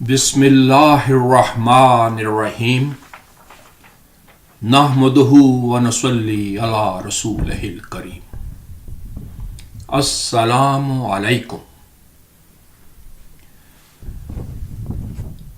Bismillahir Rahmanir Rahim. Nahmaduhu wa nusalli ala Rasulihil Kareem. Assalamu alaikum.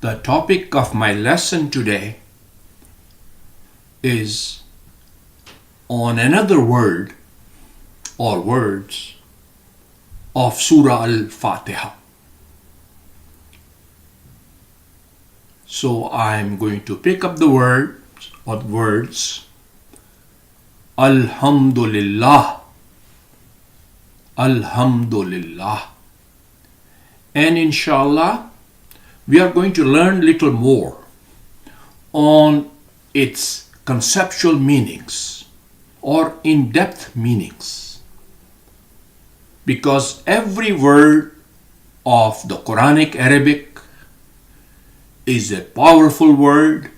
The topic of my lesson today is on another word or words of Surah al-Fatihah. So I'm going to pick up the words al-Hamdolillah, al-Hamdolillah, and inshallah we are going to learn little more on its conceptual meanings or in-depth meanings, because every word of the Quranic Arabic is a powerful word,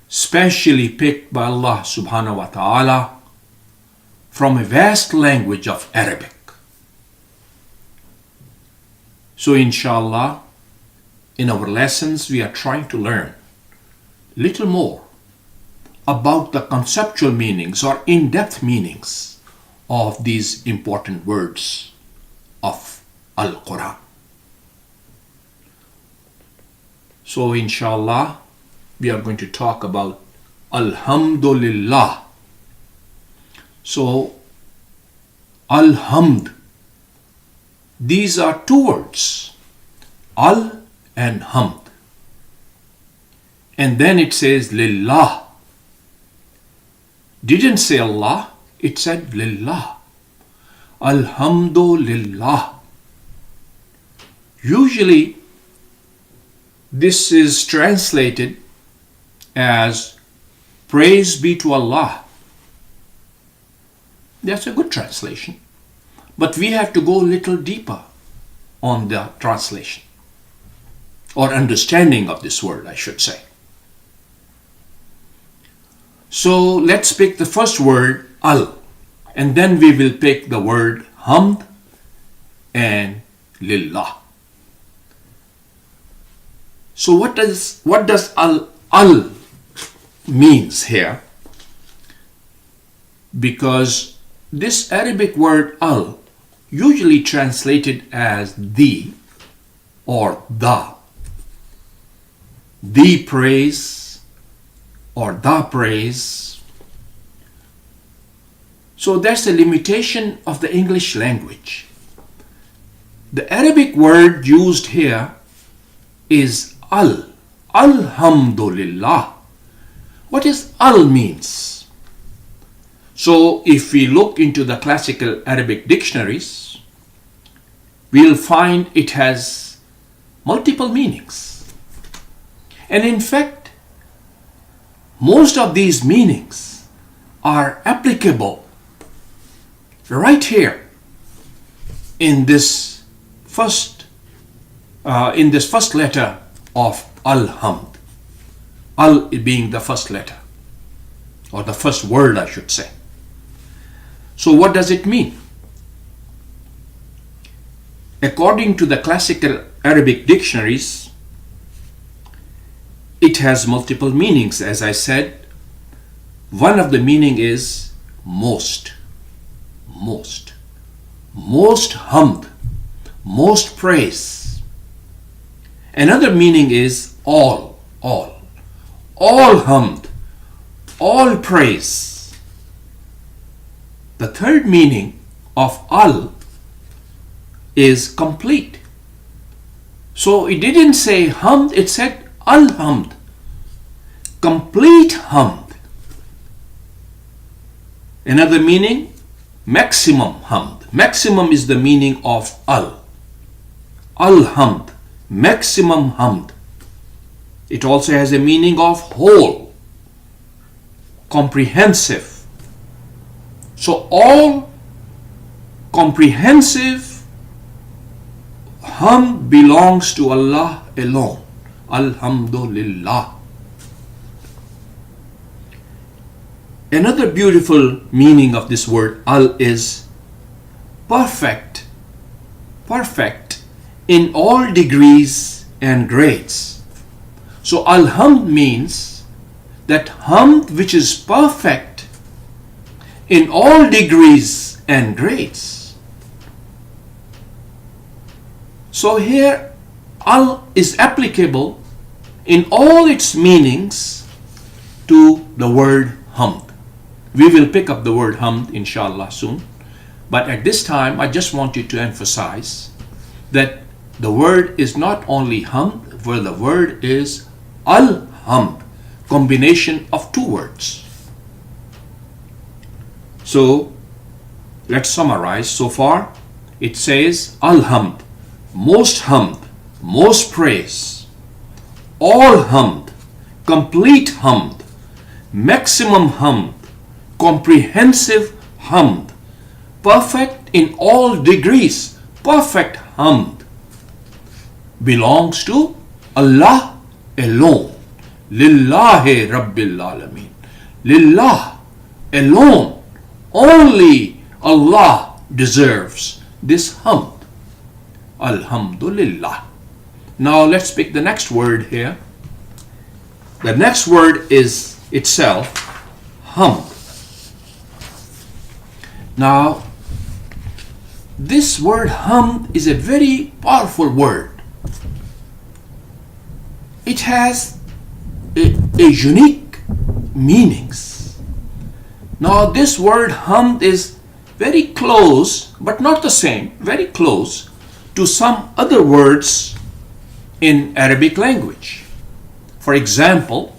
specially picked by Allah subhanahu wa ta'ala from a vast language of Arabic. So inshallah, in our lessons we are trying to learn little more about the conceptual meanings or in-depth meanings of these important words of Al-Quran. So inshallah, we are going to talk about Alhamdulillah. So Alhamd, these are two words, Al and Hamd. And then it says Lillah. Didn't say Allah, it said Lillah. Alhamdulillah. Usually this is translated as praise be to Allah. That's a good translation. But we have to go a little deeper on the translation or understanding of this word, I should say. So let's pick the first word, al, and then we will pick the word hamd and lillah. So what does al means here? Because this Arabic word al, usually translated as the or the praise or the praise. So that's a limitation of the English language. The Arabic word used here is al, Alhamdulillah. What is al means? So if we look into the classical Arabic dictionaries, we'll find it has multiple meanings. And in fact, most of these meanings are applicable right here in this first letter of Al-Hamd. Al being the first letter, or the first word, I should say. So what does it mean? According to the classical Arabic dictionaries, it has multiple meanings. As I said, one of the meaning is most hamd, most praise. Another meaning is all hamd, all praise. The third meaning of al is complete. So it didn't say hamd, it said al-hamd, complete hamd. Another meaning, maximum hamd. Maximum is the meaning of al-hamd, maximum hamd. It also has a meaning of whole, comprehensive. So all comprehensive hamd belongs to Allah alone. Alhamdulillah. Another beautiful meaning of this word al is perfect in all degrees and grades. So al-hamd means that hamd which is perfect in all degrees and grades. So here al is applicable in all its meanings to the word hamd. We will pick up the word hamd inshallah soon, but at this time I just want you to emphasize that the word is not only hamd, where the word is al-hamd, combination of two words. So let's summarize. So far it says al-hamd, most hamd, most praise, all hamd, complete hamd, maximum hamd, comprehensive hamd, perfect in all degrees, perfect hamd, belongs to Allah alone. Lillahi Rabbil Alameen. Lillah alone. Only Allah deserves this hamd. Al-Hamdolillah. Now let's pick the next word here. The next word is itself hamd. Now this word hamd is a very powerful word. It has a unique meanings. Now this word hamd is very close, but not the same, very close to some other words in Arabic language. For example,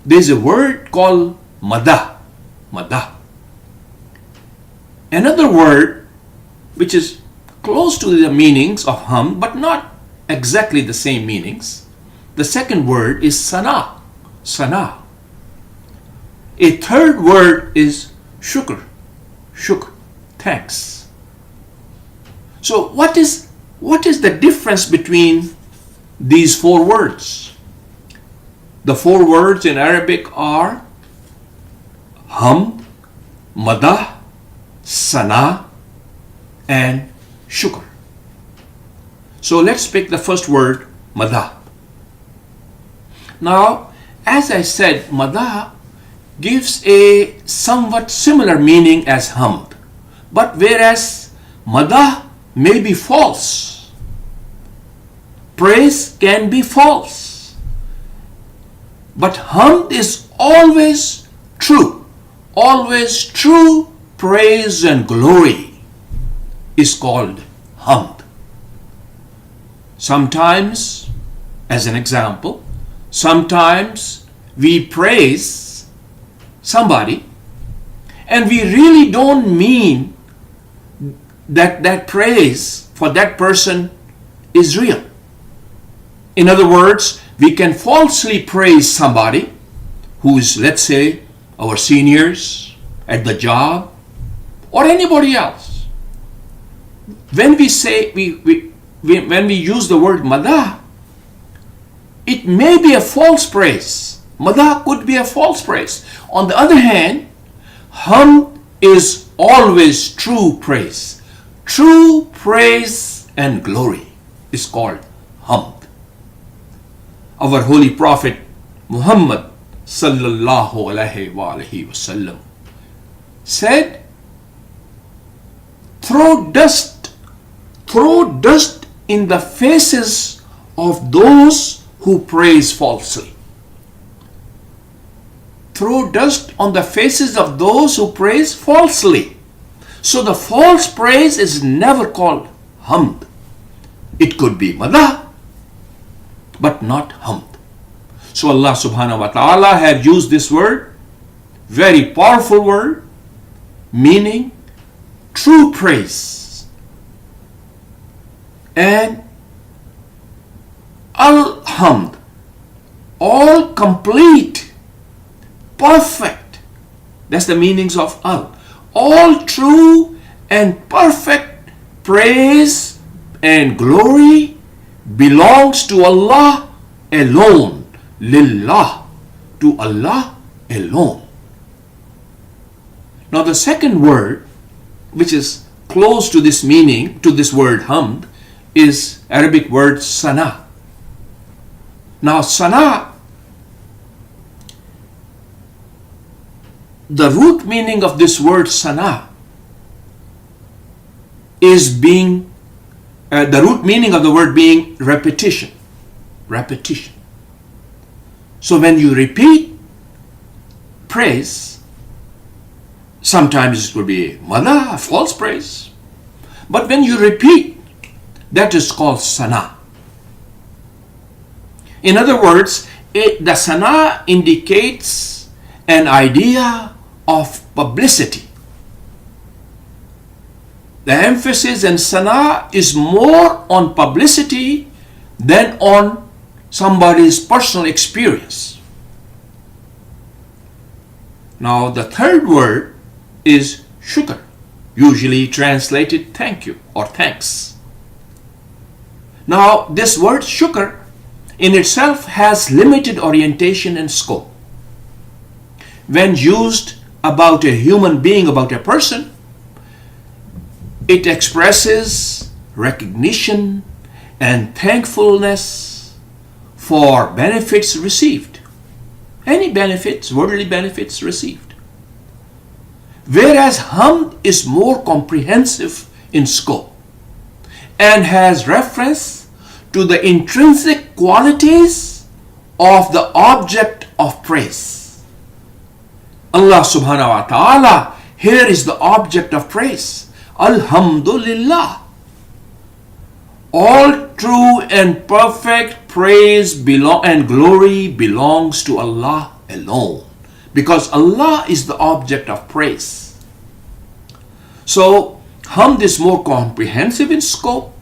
there's a word called madah. Madah. Another word which is close to the meanings of hamd, but not exactly the same meanings. The second word is sana. Sana. A third word is shukr. Shukr. Thanks. So what is the difference between these four words? The four words in Arabic are hamd, madah, sana, and shukr. So let's pick the first word, madah. Now, as I said, madah gives a somewhat similar meaning as hamd. But whereas madah may be false, praise can be false. But hamd is always true. Always true praise and glory is called hamd. Sometimes, as an example, sometimes we praise somebody and we really don't mean that praise for that person is real. In other words, we can falsely praise somebody who is, let's say, our seniors at the job or anybody else. When we say when we use the word madah, it may be a false praise. Madah could be a false praise. On the other hand, hamd is always true praise. True praise and glory is called hamd. Our holy prophet Muhammad sallallahu alaihi wasallam said, throw dust in the faces of those who praise falsely. Throw dust on the faces of those who praise falsely. So the false praise is never called hamd. It could be madah, but not hamd. So Allah subhanahu wa ta'ala have used this word, very powerful word, meaning true praise. And al-hamd, all complete, perfect. That's the meanings of al. All true and perfect praise and glory belongs to Allah alone. Lillah, to Allah alone. Now the second word, which is close to this meaning, to this word hamd, is Arabic word sana. Now, sana, the root meaning of this word sana is the root meaning of the word being repetition. Repetition. So when you repeat praise, sometimes it will be madah, false praise. But when you repeat, that is called sana. In other words, the sana indicates an idea of publicity. The emphasis in sana is more on publicity than on somebody's personal experience. Now, the third word is shukr, usually translated thank you or thanks. Now, this word shukr in itself has limited orientation and scope. When used about a human being, about a person, it expresses recognition and thankfulness for benefits received. Any benefits, worldly benefits received. Whereas hamd is more comprehensive in scope and has reference to the intrinsic qualities of the object of praise. Allah subhanahu wa ta'ala here is the object of praise. Al-Hamdolillah. All true and perfect praise and glory belongs to Allah alone, because Allah is the object of praise. So, hamd is more comprehensive in scope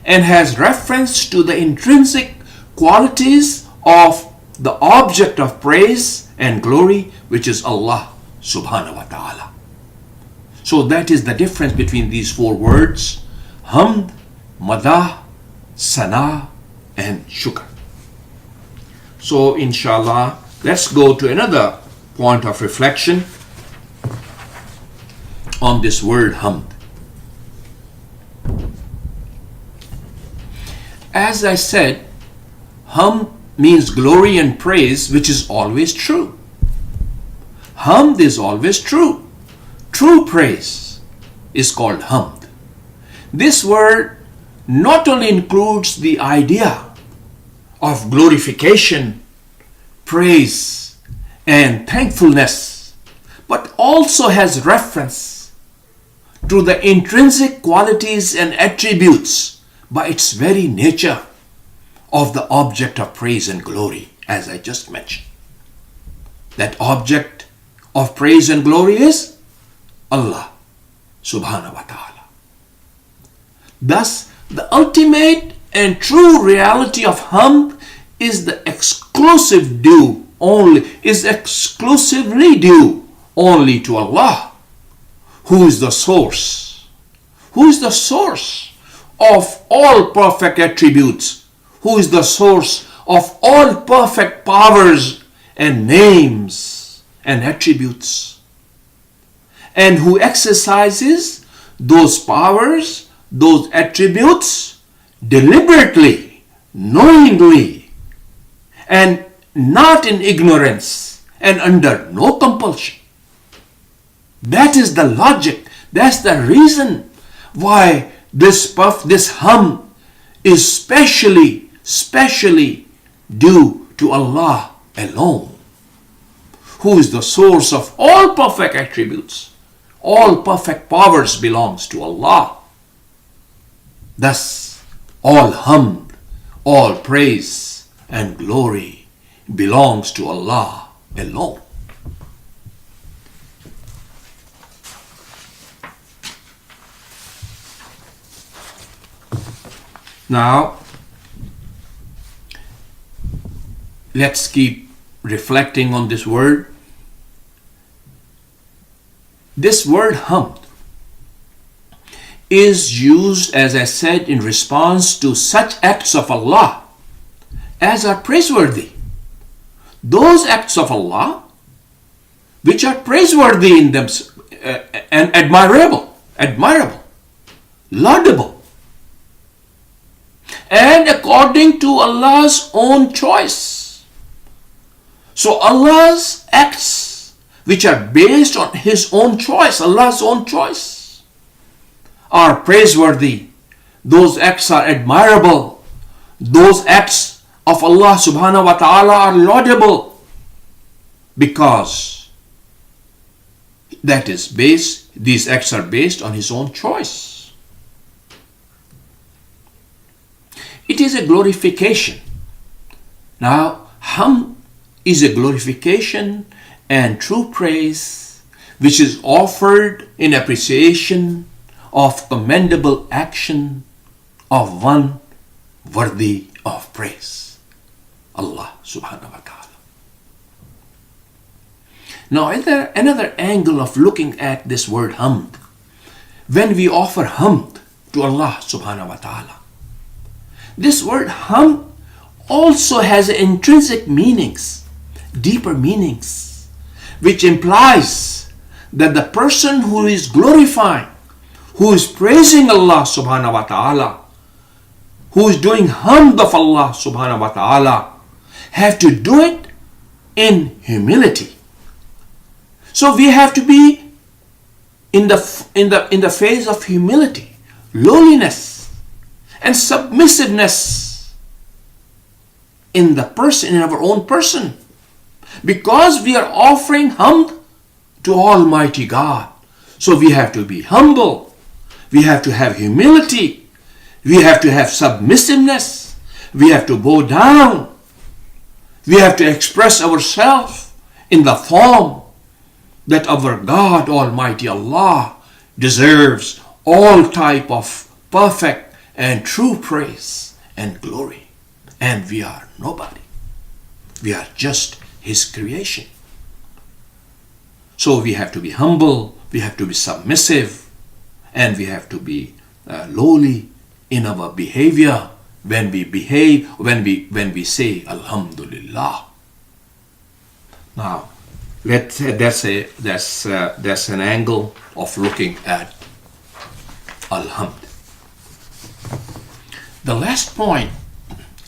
and has reference to the intrinsic qualities of the object of praise and glory, which is Allah subhanahu wa ta'ala. So that is the difference between these four words: hamd, madah, sana, and shukr. So inshallah, let's go to another point of reflection on this word hamd. As I said, hamd means glory and praise, which is always true. Hamd is always true. True praise is called hamd. This word not only includes the idea of glorification, praise, and thankfulness, but also has reference to the intrinsic qualities and attributes by its very nature of the object of praise and glory, as I just mentioned. That object of praise and glory is Allah subhanahu wa ta'ala. Thus, the ultimate and true reality of hamd is exclusively due only to Allah, who is the source. Who is the source of all perfect attributes? Who is the source of all perfect powers and names and attributes? And who exercises those powers, those attributes deliberately, knowingly, and not in ignorance and under no compulsion. That is the logic. That's the reason why this hamd is specially due to Allah alone, who is the source of all perfect attributes. All perfect powers belongs to Allah. Thus, all hamd, all praise and glory belongs to Allah alone. Now, let's keep reflecting on this word. This word hamd is used, as I said, in response to such acts of Allah as are praiseworthy. Those acts of Allah which are praiseworthy in them and admirable, laudable. and according to Allah's own choice. So Allah's acts, which are based on His own choice, Allah's own choice, are praiseworthy. Those acts are admirable. Those acts of Allah subhanahu wa ta'ala are laudable, because these acts are based on His own choice. It is a glorification. Now, hamd is a glorification and true praise which is offered in appreciation of commendable action of one worthy of praise, Allah subhanahu wa ta'ala. Now, is there another angle of looking at this word hamd? When we offer hamd to Allah subhanahu wa ta'ala, this word hamd also has intrinsic meanings, deeper meanings, which implies that the person who is glorifying, who is praising Allah subhanahu wa ta'ala, who is doing hamd of Allah subhanahu wa ta'ala, have to do it in humility. So we have to be in the phase of humility, lowliness, and submissiveness in our own person, because we are offering hamd to Almighty God. So we have to be humble, we have to have humility, we have to have submissiveness, we have to bow down, we have to express ourselves in the form that our God Almighty Allah deserves all type of perfect and true praise and glory. And we are nobody. We are just His creation. So we have to be humble, we have to be submissive, and we have to be lowly in our behavior when we behave, when we say al-Hamdolillah. Now, that's an angle of looking at al-Hamd. The last point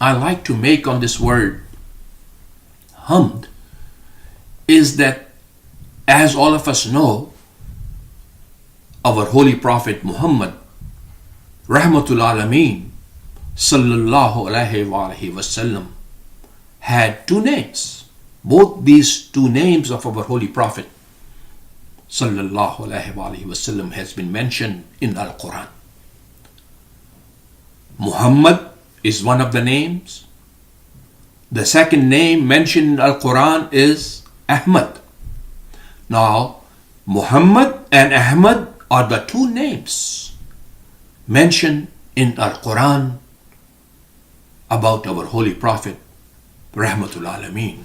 I like to make on this word hamd is that, as all of us know, our Holy Prophet Muhammad Rahmatul Alameen Sallallahu Alaihi Wasallam had two names. Both these two names of our Holy Prophet Sallallahu Alaihi Wasallam has been mentioned in Al-Quran. Muhammad is one of the names. The second name mentioned in Al-Quran is Ahmad. Now, Muhammad and Ahmad are the two names mentioned in Al-Quran about our Holy Prophet Rahmatul Alameen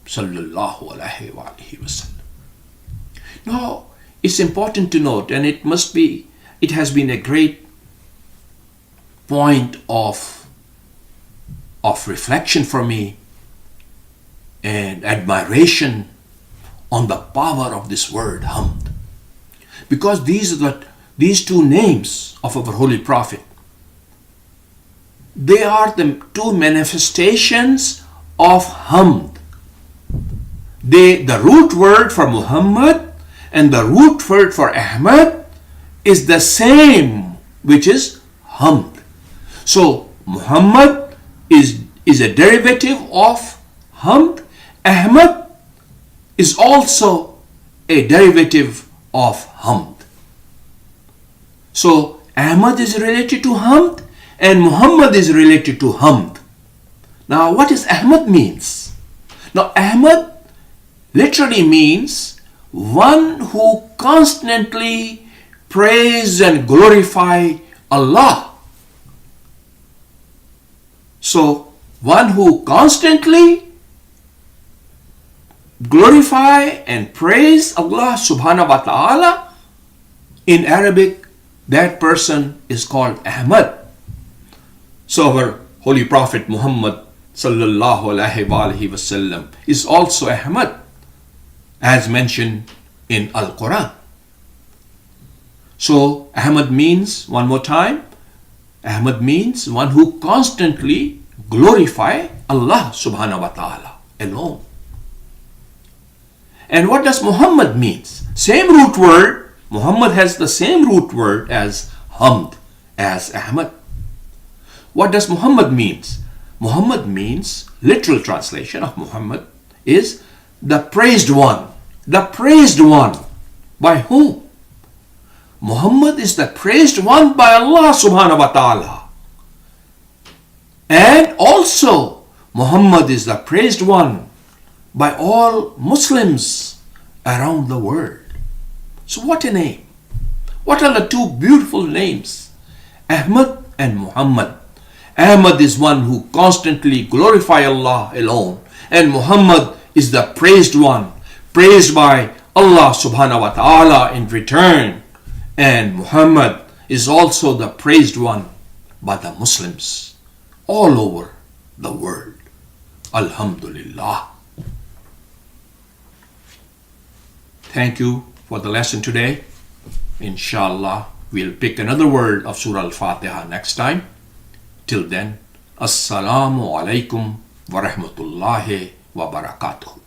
Sallallahu Alaihi Wasallam. Now, it's important to note, and it has been a great point of reflection for me and admiration on the power of this word hamd, because these two names of our Holy Prophet, they are the two manifestations of hamd. The root word for Muhammad and the root word for Ahmad is the same, which is hamd. So Muhammad is a derivative of hamd. Ahmad is also a derivative of hamd. So Ahmad is related to hamd and Muhammad is related to hamd. Now, what does Ahmad means? Now, Ahmad literally means one who constantly praise and glorify Allah. So, one who constantly glorify and praise Allah subhanahu wa ta'ala, in Arabic, that person is called Ahmad. So our Holy Prophet Muhammad Sallallahu Alaihi Wasallam is also Ahmad, as mentioned in Al-Quran. So Ahmad means, one more time, Ahmad means one who constantly glorify Allah subhanahu wa ta'ala alone. And what does Muhammad means? Same root word. Muhammad has the same root word as Hamd, as Ahmad. What does Muhammad means? Muhammad means, literal translation of Muhammad is the praised one. The praised one. By whom? Muhammad is the praised one by Allah subhanahu wa ta'ala. And also, Muhammad is the praised one by all Muslims around the world. So what a name. What are the two beautiful names? Ahmad and Muhammad. Ahmad is one who constantly glorify Allah alone. And Muhammad is the praised one, praised by Allah subhanahu wa ta'ala in return. And Muhammad is also the praised one by the Muslims all over the world. Alhamdulillah. Thank you for the lesson today. Inshallah, we'll pick another word of Surah Al-Fatihah next time. Till then, Assalamu alaikum wa rahmatullahi wa barakatuh.